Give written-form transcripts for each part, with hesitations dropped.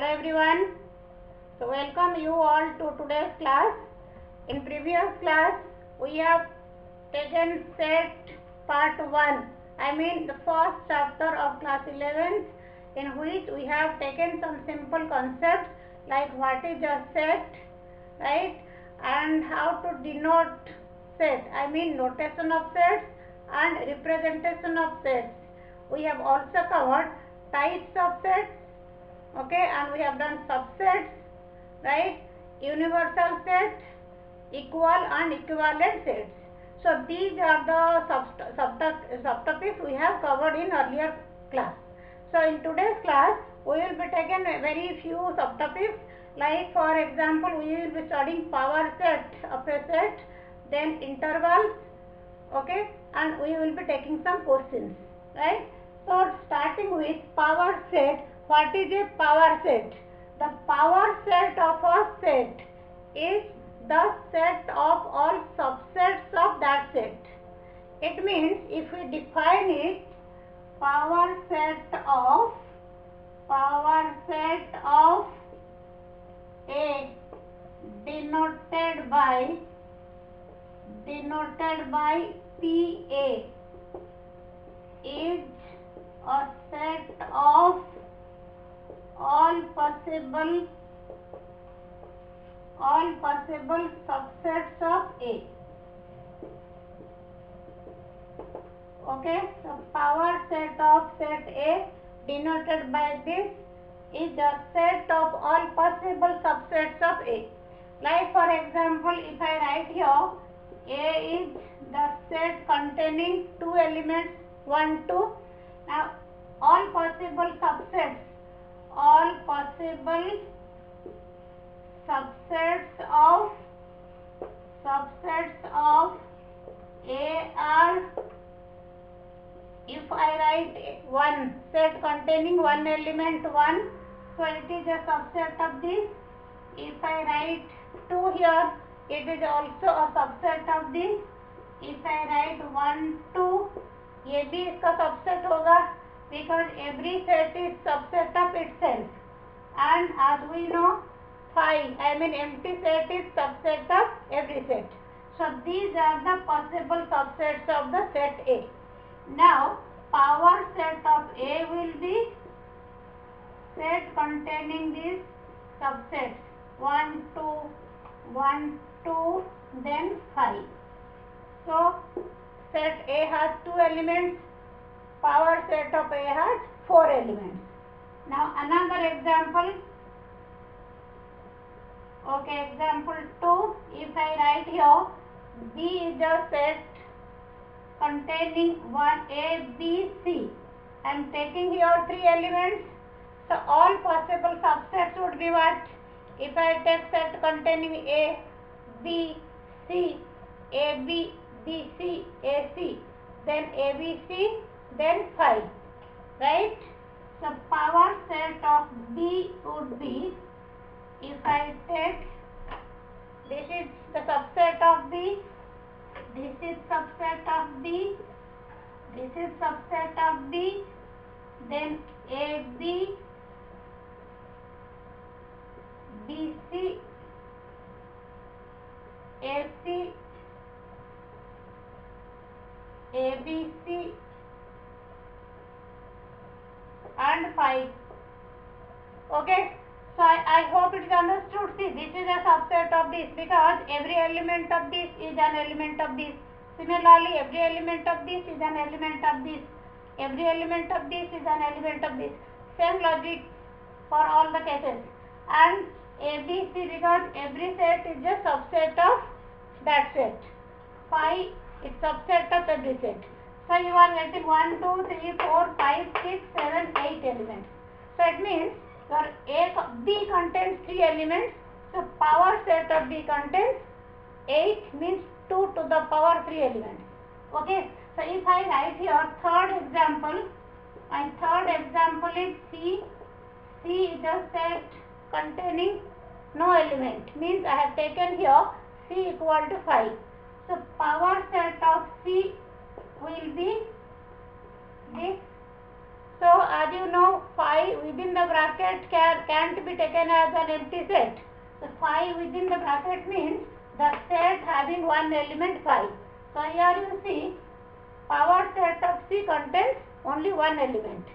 Hello everyone. So welcome you all to today's class. In previous class we have taken set part 1. I mean the first chapter of class 11, in which we have taken some simple concepts like what is a set, right, and how to denote set. I mean notation of sets and representation of sets. We have also covered types of sets, okay, and we have done subsets, right, universal set, equal and equivalent sets. So these are the subtopics we have covered in earlier class. So in today's class we will be taking very few subtopics, like for example we will be studying power set of a set, then intervals, okay, and we will be taking some questions, right. So starting with power set. What is a power set? The power set of a set is the set of all subsets of that set. It means if we define it, power set of A denoted by PA is a set of all possible subsets of A. Okay, so power set of set A denoted by this is the set of all possible subsets of A. Like for example, if I write here, A is the set containing two elements 1, 2. Now all possible subsets of A are, if I write one set containing one element 1, so it is a subset of this. If I write 2 here, it is also a subset of this. If I write 1, 2, ये भी इसका subset होगा, because every set is subset of itself. And as we know, 5, I mean empty set is subset of every set. So these are the possible subsets of the set A. Now power set of A will be set containing these subsets 1, 2, 1, 2, then 5. So set A has 2 elements, power set of A has 4 elements. Now another example, okay, example 2, if I write here, B is a set containing 1 A, B, C. I am taking here 3 elements, so all possible subsets would be what? If I take set containing A, B, C, A, B, B, C, A, C, then A, B, C, then 5, right? So power set of B would be, if I take, this is the subset of B, this is subset of B, this is subset of B, then AB, BC, AC, ABC and 5. Okay, so I hope it is understood. See, this is a subset of this, because every element of this is an element of this. Similarly, every element of this is an element of this. Every element of this is an element of this. Same logic for all the cases. And ABC, because every set is a subset of that set. 5 is subset of every set. So you are getting 1, 2, 3, 4, 5, 6, 7, 8 elements. So it means your B contains 3 elements. So power set of B contains 8, means 2 to the power 3 elements. Okay. So if I write here third example, my third example is C. C is a set containing no element, means I have taken here C equal to 5. So power set of C will be this. So as you know, 5 within the bracket can't be taken as an empty set. So 5 within the bracket means the set having one element 5. So here you see power set of C contains only one element.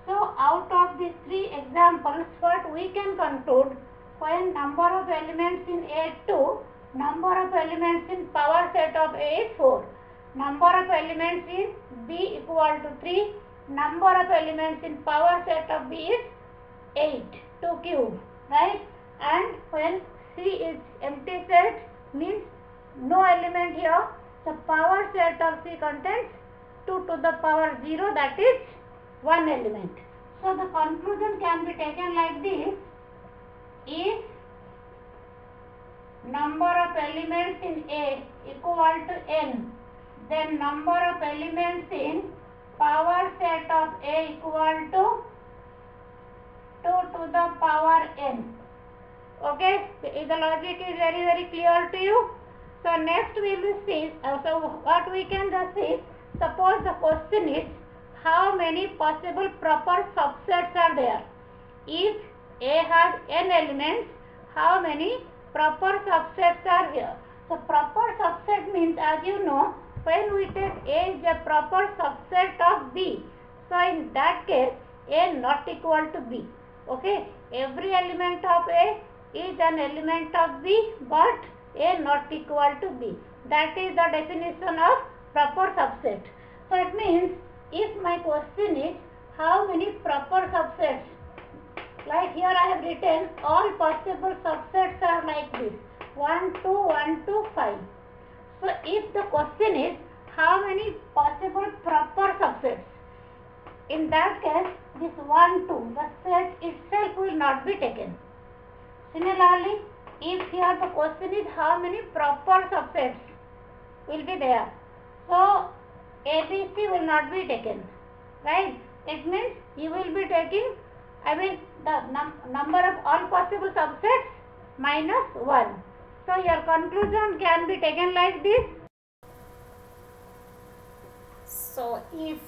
So out of these 3 examples, what we can conclude, when number of elements in A is 2, number of elements in power set of A is 4, number of elements in B equal to 3, number of elements in power set of B is 8, 2 cube, right? And when C is empty set means no element here, so power set of C contains 2 to the power 0, that is 1 element. So the conclusion can be taken like this: if number of elements in A equal to n, then number of elements in power set of A equal to 2 to the power n. Okay, the logic is very clear to you. So next we will see, so what we can just see, suppose the question is how many possible proper subsets are there. If A has n elements, how many proper subsets are here? So proper subset means, as you know, when we take A is a proper subset of B, so in that case A not equal to B. Okay, every element of A is an element of B, but A not equal to B. That is the definition of proper subset. So it means if my question is how many proper subsets, like here I have written all possible subsets are like this, 1, 2, 1, 2, 5. So if the question is how many possible proper subsets, in that case this 1, 2, the set itself will not be taken. Similarly, if here the question is how many proper subsets will be there, so ABC will not be taken, right? It means you will be taking, the number of all possible subsets minus 1. So your conclusion can be taken like this. So if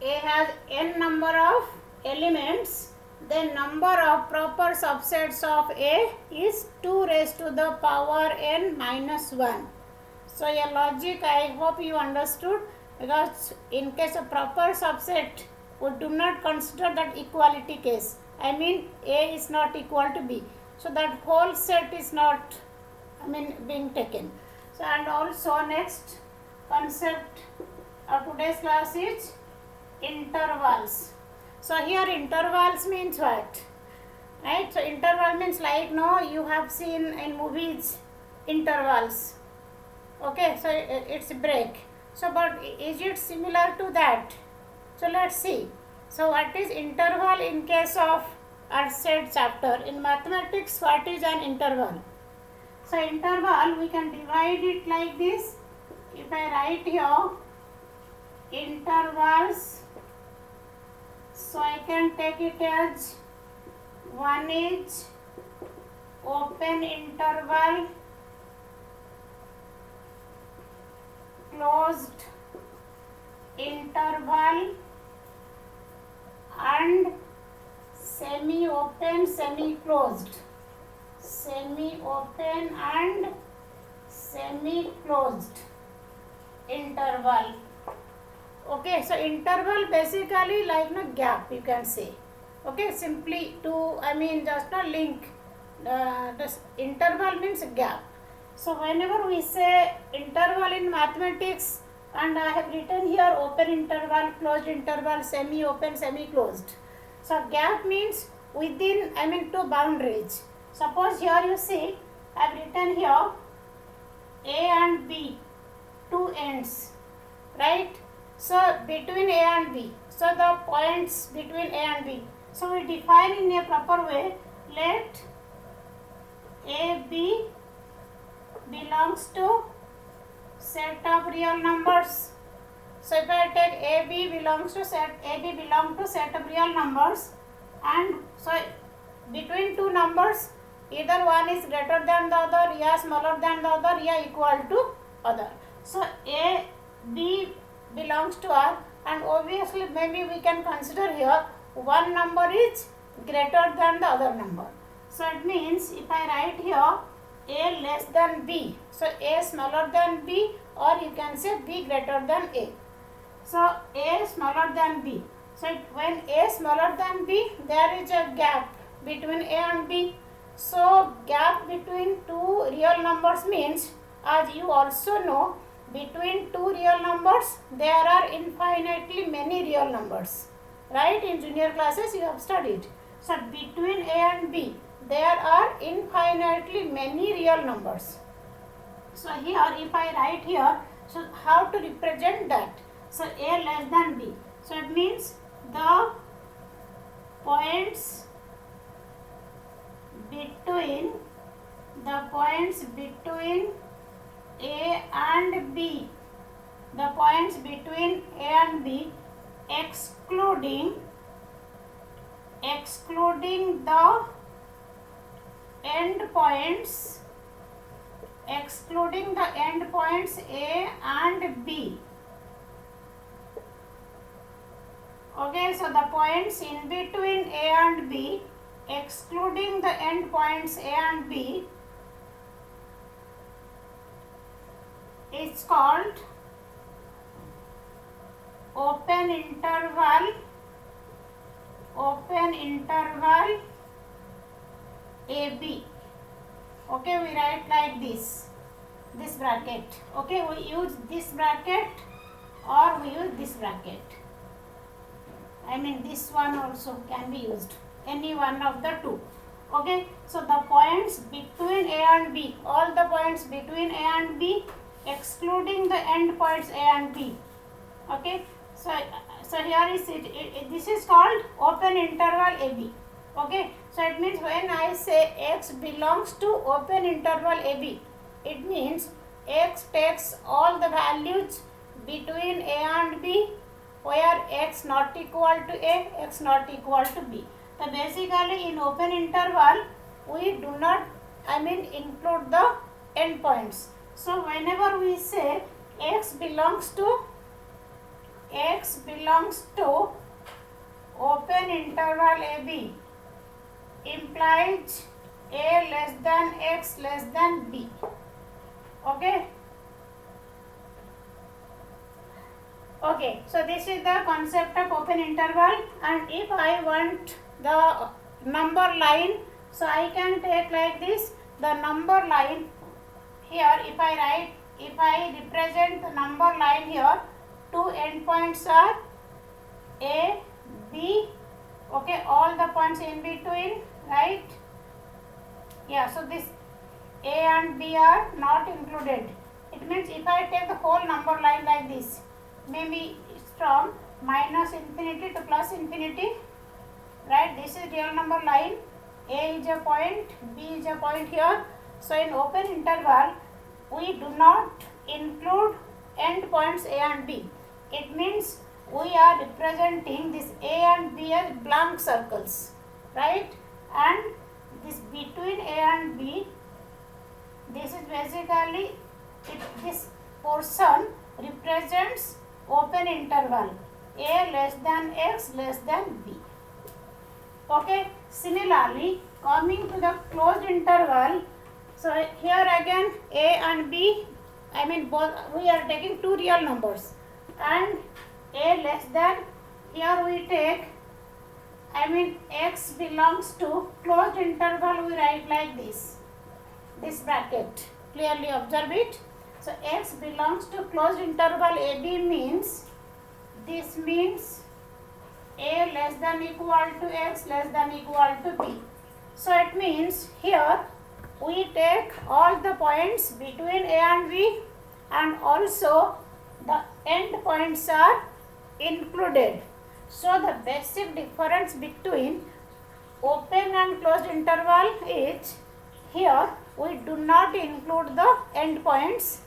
A has n number of elements, then number of proper subsets of A is 2 raised to the power n minus 1. So your logic, I hope you understood, because in case of proper subset, we do not consider that equality case. I mean A is not equal to B. So that whole set is not, being taken. So and also next concept of today's class is intervals. So here intervals means what? Right? So interval means like you have seen in movies intervals. Okay, so it's a break. So but is it similar to that? So let's see. So what is interval in case of our said chapter? In mathematics, what is an interval? So interval, we can divide it like this. If I write here intervals, so I can take it as one is open interval, closed interval, and semi-open, semi-closed, semi-open and semi-closed interval. Okay, so interval basically like gap, you can say. Okay, simply to just a link. This interval means gap. So whenever we say interval in mathematics, and I have written here open interval, closed interval, semi-open, semi-closed. So gap means within, two boundaries. Suppose here you see, I have written here A and B, two ends, right? So between A and B, so the points between A and B. So we define in a proper way, let AB belongs to set of real numbers. So if I take AB belongs to set of real numbers, and so between two numbers, either one is greater than the other, yeah smaller than the other, yeah equal to other. So A, B belongs to R, and obviously maybe we can consider here one number is greater than the other number. So it means if I write here A less than B, so A smaller than B, or you can say B greater than A. So A smaller than B. So when A smaller than B, there is a gap between A and B. So gap between two real numbers means, as you also know, between two real numbers there are infinitely many real numbers. Right? In junior classes you have studied. So between A and B there are infinitely many real numbers. So here if I write here, so how to represent that? So A less than B. So it means the points between A and B, the points between A and B excluding the endpoints A and B. Okay, so the points in between A and B excluding the endpoints A and B is called open interval AB. Okay, we write like this bracket. Okay, we use this bracket or we use this bracket. I mean this one also can be used, any one of the two. Okay, so the points between A and B, all the points between A and B excluding the end points A and B. Okay, so here is it, this is called open interval AB. Okay, so it means when I say X belongs to open interval AB, it means X takes all the values between A and B where X not equal to A, X not equal to B. So basically in open interval we do not include the endpoints. So whenever we say X belongs to open interval AB implies A less than X less than B. Okay. Okay, so this is the concept of open interval, and if I want the number line, so I can take like this, the number line here. If I represent the number line here, two endpoints are A, B, okay, all the points in between, right? Yeah, so this A and B are not included. It means if I take the whole number line like this, maybe it's from minus infinity to plus infinity, right? This is real number line. A is a point, B is a point here. So in open interval we do not include endpoints A and B. It means we are representing this A and B as blank circles, right? And this between A and B, this is basically this portion represents open interval A less than X less than B. Okay, similarly coming to the closed interval, so here again A and B, both we are taking two real numbers, and A less than, here we take X belongs to closed interval, we write like this bracket, clearly observe it. So X belongs to closed interval AB means, this means A less than equal to X less than equal to B. So it means here we take all the points between A and B, and also the end points are included. So the basic difference between open and closed interval is, here we do not include the end points,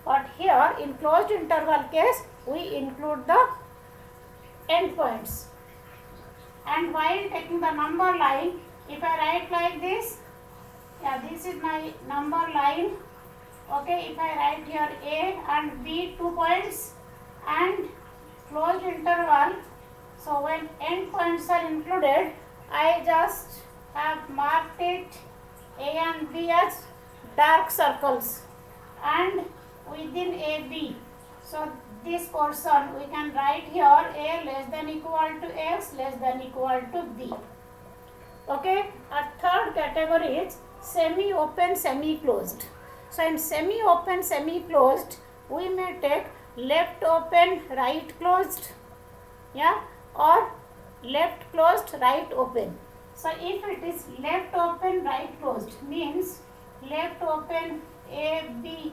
but here in closed interval case we include the end points. And while taking the number line, if I write like this, yeah, this is my number line. Okay, if I write here A and B 2 points, and closed interval. So when endpoints are included, I just have marked it A and B as dark circles, and within AB, so this portion we can write here A less than equal to X less than equal to B. Okay, our third category is semi-open, semi-closed. So in semi-open, semi-closed, we may take left open, right closed, yeah, or left closed, right open. So if it is left open, right closed, means left open A, B,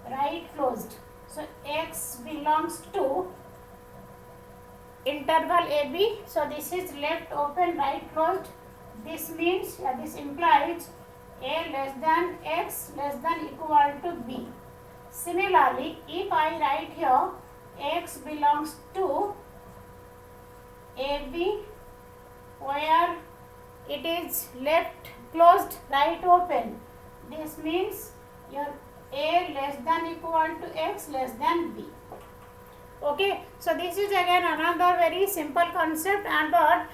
right closed. So X belongs to interval AB. So this is left open, right closed. This means, this implies A less than X less than equal to B. Similarly, if I write here X belongs to AB, where it is left closed, right open, this means your A less than equal to X less than B. Okay, so this is again another very simple concept, and but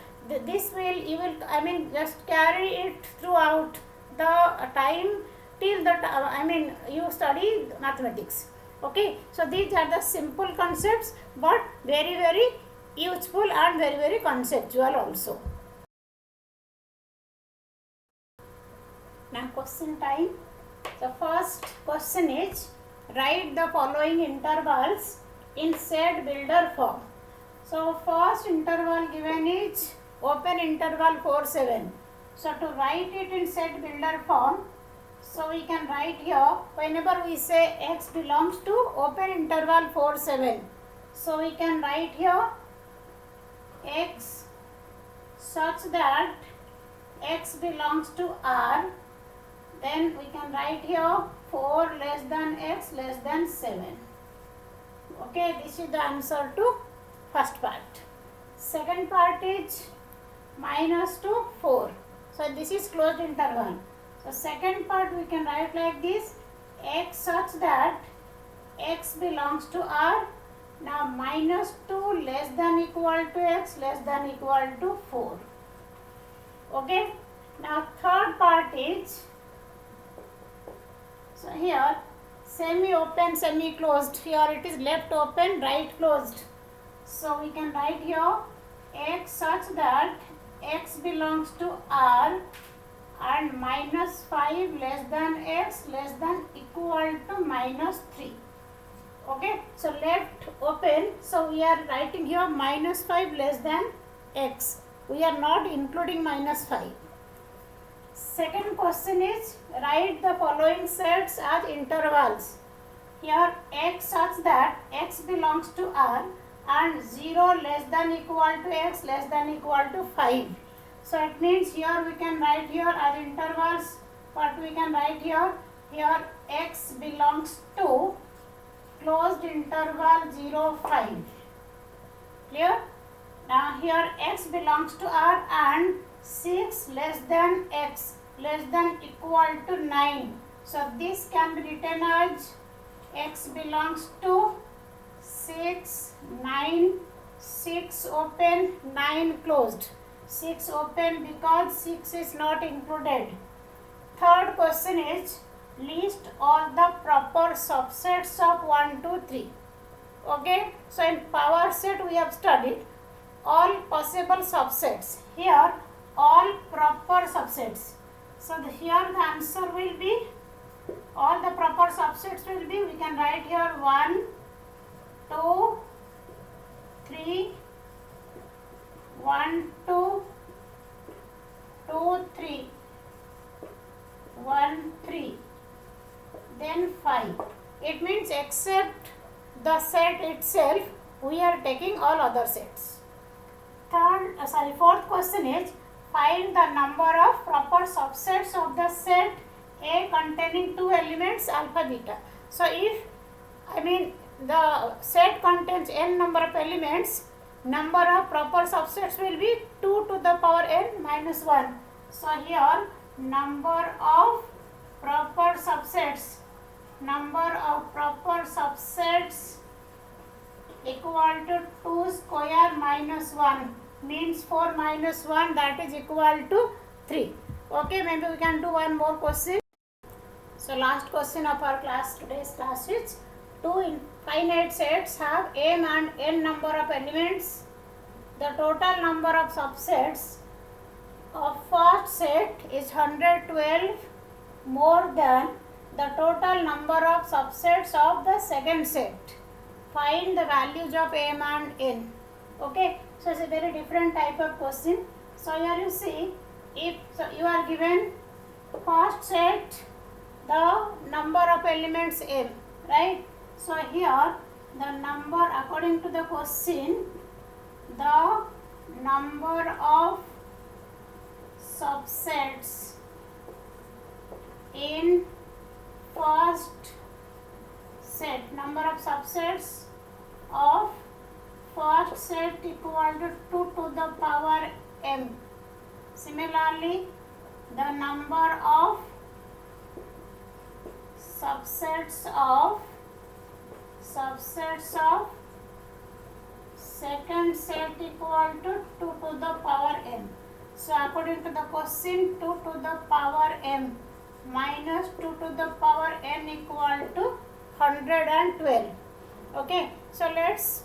this will, you will, I mean, just carry it throughout the time till the you study mathematics. Okay, so these are the simple concepts, but very very useful and very very conceptual also. Now question time. So first question is, write the following intervals in set builder form. So first interval given is open interval 4, 7. So to write it in set builder form, so we can write here, whenever we say X belongs to open interval 4, 7. So we can write here X such that X belongs to R. Then we can write here 4 less than X less than 7. Okay, this is the answer to first part. Second part is minus to 4. So this is closed interval. So second part we can write like this, X such that X belongs to R. Now minus 2 less than equal to X less than equal to 4. Okay. Now third part is, so here semi-open, semi-closed, here it is left open, right closed. So we can write here X such that X belongs to R and minus 5 less than X less than equal to minus 3. Okay, so left open, so we are writing here minus 5 less than X. We are not including minus 5. Second question is, write the following sets as intervals. Here X such that X belongs to R and 0 less than equal to X less than equal to 5. So it means here we can write here as intervals, what we can write here, X belongs to closed interval 0, 5. Clear? Now here X belongs to R and 6 less than X less than equal to 9. So this can be written as X belongs to 6, 9, 6 open, 9 closed. 6 open because 6 is not included. Third question is, list all the proper subsets of 1, 2, 3. Okay, so in power set we have studied all possible subsets. Here all proper subsets. So here the answer will be, all the proper subsets will be, we can write here 1, 2, 3, 1, 2, 2, 3, 1, 3, then 5. It means except the set itself, we are taking all other sets. Fourth question is, find the number of proper subsets of the set A containing 2 elements alpha beta. So if, the set contains n number of elements, number of proper subsets will be 2 to the power n minus 1. So here number of proper subsets equal to 2 square minus 1 means 4 minus 1, that is equal to 3. Okay, maybe we can do one more question. So last question of our class, today's class is two infinite sets have m and n number of elements. The total number of subsets of first set is 112 more than the total number of subsets of the second set. Find the values of m and n. Okay, so it's a very different type of question. So here you see, if so you are given first set the number of elements m, right? So here the number, according to the question, the number of subsets in first set, number of subsets of first set equal to 2 to the power m. Similarly, the number of subsets of second set equal to 2 to the power m. So according to the question, 2 to the power m minus 2 to the power n equal to 112. Okay, so let's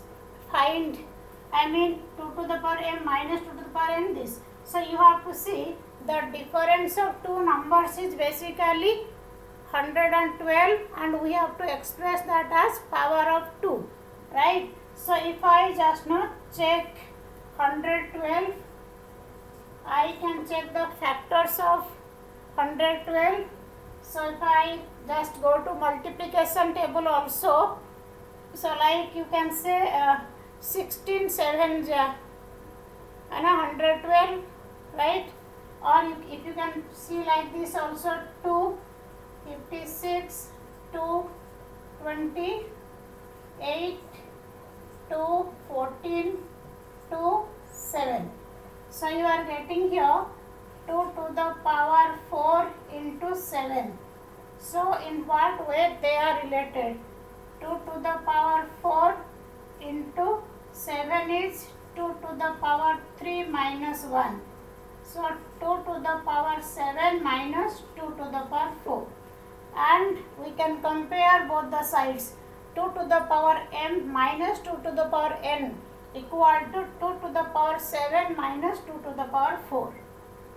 find, 2 to the power m minus 2 to the power n, this. So you have to see the difference of two numbers is basically 112, and we have to express that as power of 2, right? So if I just now check 112, I can check the factors of 112. So if I just go to multiplication table also, so like you can say 16 7 and 112, right? Or if you can see like this also, 2 56 2 28 2 14 2 7. So you are getting here 2 to the power 4 into 7. So in what way they are related? 2 to the power 4 into 7 is 2 to the power 3 minus 1. So 2 to the power 7 minus 2 to the power 4. And we can compare both the sides. 2 to the power m minus 2 to the power n equal to 2 to the power 7 minus 2 to the power 4.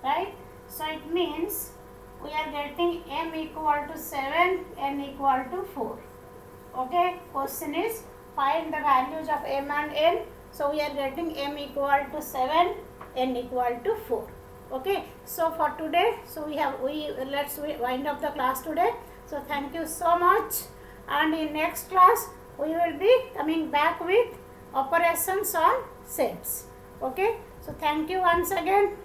Right? So it means we are getting m equal to 7, n equal to 4. Okay, question is find the values of m and n. So we are getting m equal to 7, n equal to 4. Okay, so for today, so let's wind up the class today. So thank you so much, and in next class we will be coming back with operations on sets. Okay, so thank you once again.